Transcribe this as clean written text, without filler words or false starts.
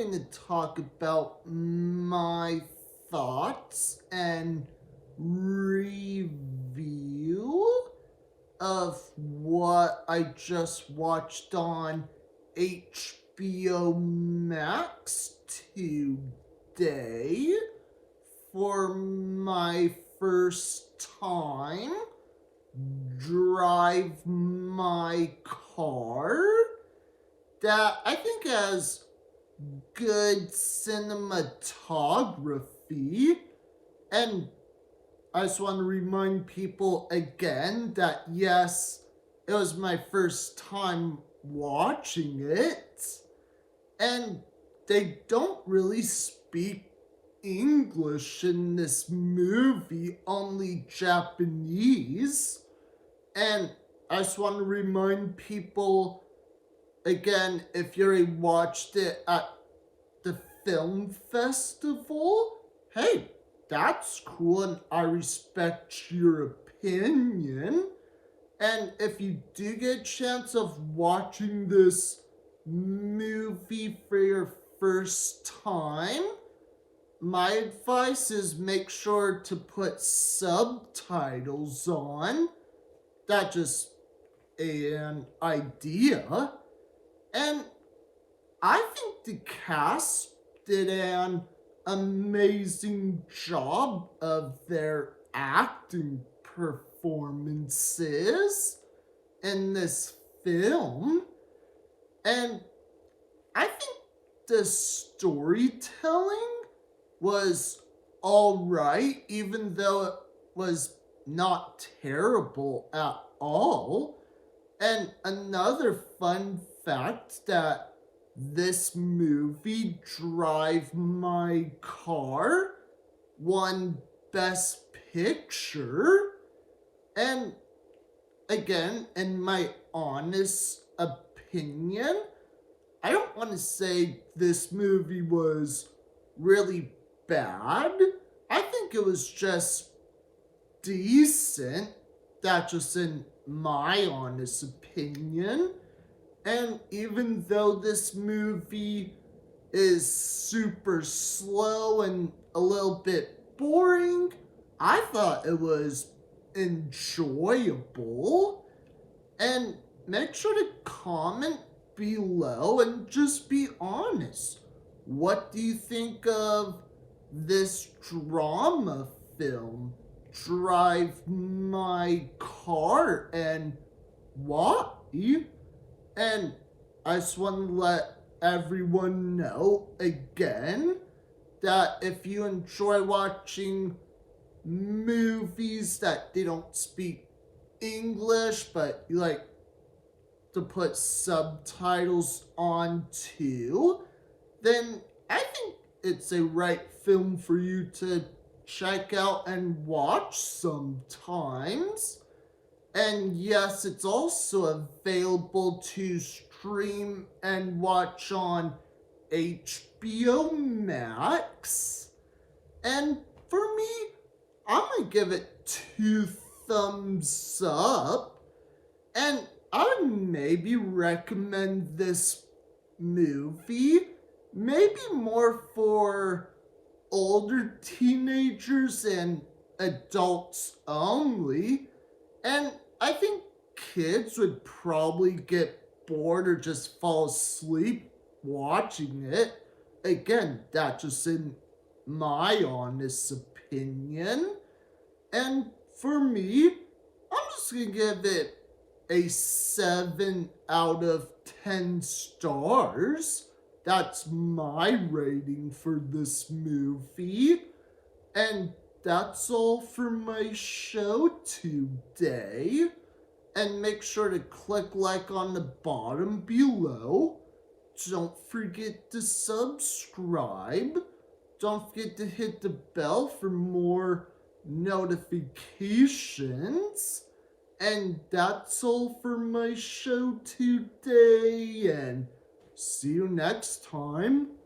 going to talk about my thoughts and review of what I just watched on HBO Max today for my first time drive my car that I think has good cinematography. And I just want to remind people again that yes, it was my first time watching it, and they don't really speak English in this movie, only Japanese. And I just want to remind people again, if you already watched it at the film festival, hey, that's cool and I respect your opinion. And if you do get a chance of watching this movie for your first time, my advice is make sure to put subtitles on. That's just an idea. And I think the cast did an amazing job of their acting performances in this film. And I think the storytelling was alright, even though it was not terrible at all. And another fun fact that this movie, Drive My Car, won Best Picture. And again, in my honest opinion, I don't want to say this movie was really bad. I think it was just decent. That's just in my honest opinion. And even though this movie is super slow and a little bit boring, I thought it was enjoyable. And make sure to comment below and just be honest. What do you think of this drama film, Drive My Car, and why? And I just want to let everyone know again that if you enjoy watching movies that they don't speak English, but you like to put subtitles on too, then I think it's a right film for you to check out and watch sometimes. And yes, it's also available to stream and watch on HBO Max. And for me, I'm going to give it 2 thumbs up. And I would maybe recommend this movie, maybe more for older teenagers and adults only. And I think kids would probably get bored or just fall asleep watching it. Again, that's just in my honest opinion. And for me, I'm just going to give it a 7 out of 10 stars. That's my rating for this movie. And that's all for my show today. And make sure to click like on the bottom below. Don't forget to subscribe. Don't forget to hit the bell for more notifications. And that's all for my show today. And see you next time.